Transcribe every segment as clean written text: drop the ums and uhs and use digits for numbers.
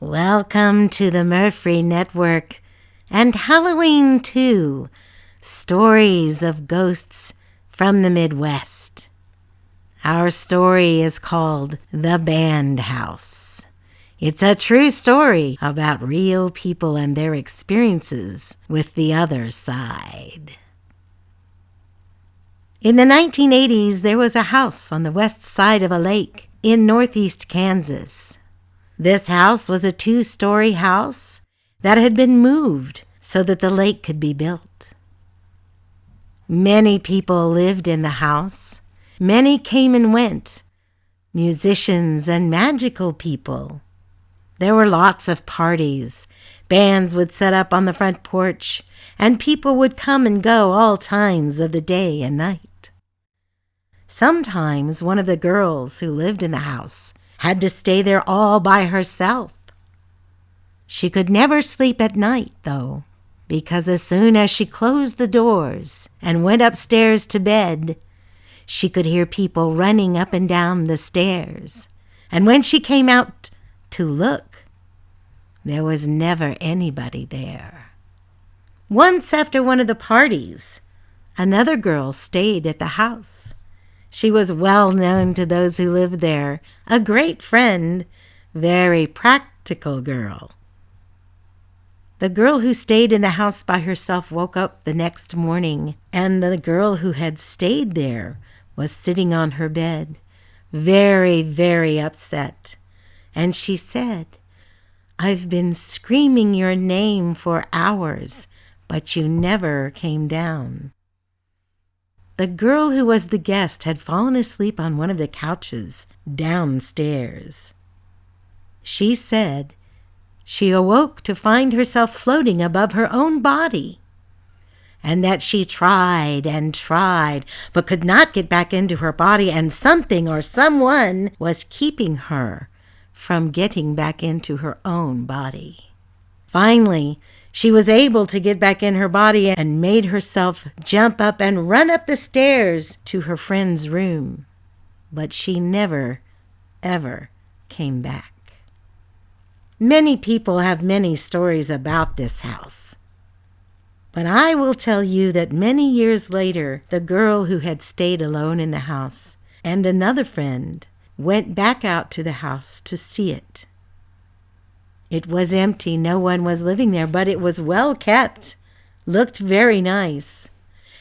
Welcome to the Murphree Network and Halloween 2, Stories of Ghosts from the Midwest. Our story is called The Band House. It's a true story about real people and their experiences with the other side. In the 1980s, there was a house on the west side of a lake in northeast Kansas. This house was a 2-story house that had been moved so that the lake could be built. Many people lived in the house. Many came and went, musicians and magical people. There were lots of parties. Bands would set up on the front porch, and people would come and go all times of the day and night. Sometimes one of the girls who lived in the house had to stay there all by herself. She could never sleep at night, though, because as soon as she closed the doors and went upstairs to bed, she could hear people running up and down the stairs. And when she came out to look, there was never anybody there. Once after one of the parties, another girl stayed at the house. She was well known to those who lived there, a great friend, very practical girl. The girl who stayed in the house by herself woke up the next morning, and the girl who had stayed there was sitting on her bed, very, very upset. And she said, "I've been screaming your name for hours, but you never came down." The girl who was the guest had fallen asleep on one of the couches downstairs. She said she awoke to find herself floating above her own body, and that she tried and tried, but could not get back into her body, and something or someone was keeping her from getting back into her own body. Finally, she was able to get back in her body and made herself jump up and run up the stairs to her friend's room. But she never, ever came back. Many people have many stories about this house. But I will tell you that many years later, the girl who had stayed alone in the house and another friend went back out to the house to see it. It was empty. No one was living there, but it was well kept, looked very nice.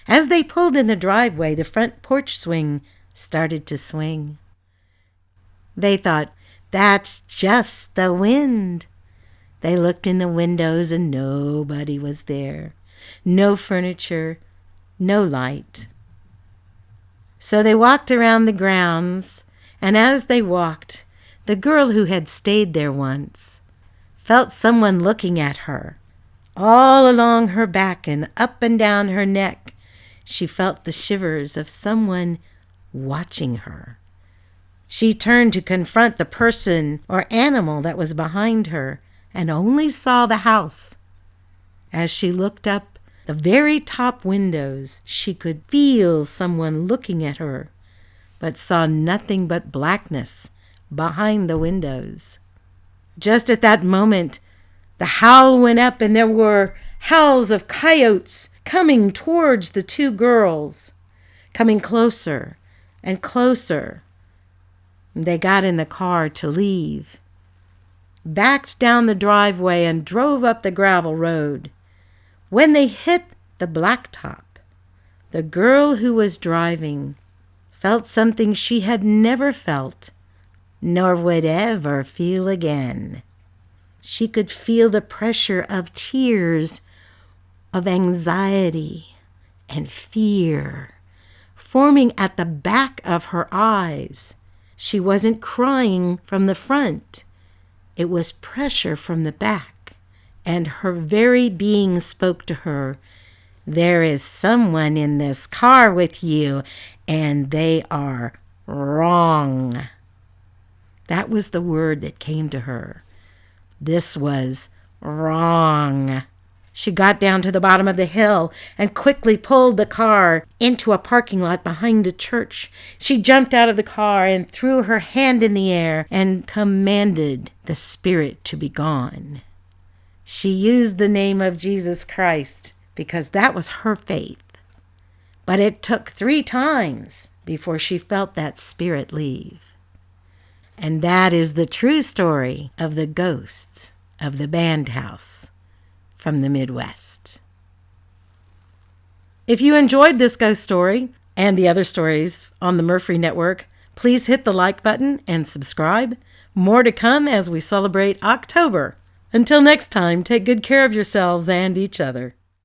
As they pulled in the driveway, the front porch swing started to swing. They thought, "That's just the wind." They looked in the windows and nobody was there. No furniture, no light. So they walked around the grounds, and as they walked, the girl who had stayed there once felt someone looking at her. All along her back and up and down her neck, she felt the shivers of someone watching her. She turned to confront the person or animal that was behind her and only saw the house. As she looked up the very top windows, she could feel someone looking at her, but saw nothing but blackness behind the windows. Just at that moment, the howl went up, and there were howls of coyotes coming towards the two girls, coming closer and closer. They got in the car to leave, backed down the driveway, and drove up the gravel road. When they hit the blacktop, the girl who was driving felt something she had never felt, nor would ever feel again. She could feel the pressure of tears, of anxiety and fear forming at the back of her eyes. She wasn't crying from the front. It was pressure from the back, and her very being spoke to her. "There is someone in this car with you, and they are wrong." That was the word that came to her. This was wrong. She got down to the bottom of the hill and quickly pulled the car into a parking lot behind a church. She jumped out of the car and threw her hand in the air and commanded the spirit to be gone. She used the name of Jesus Christ because that was her faith. But it took 3 times before she felt that spirit leave. And that is the true story of the ghosts of the band house from the Midwest. If you enjoyed this ghost story and the other stories on the Murphree Network, please hit the like button and subscribe. More to come as we celebrate October. Until next time, take good care of yourselves and each other.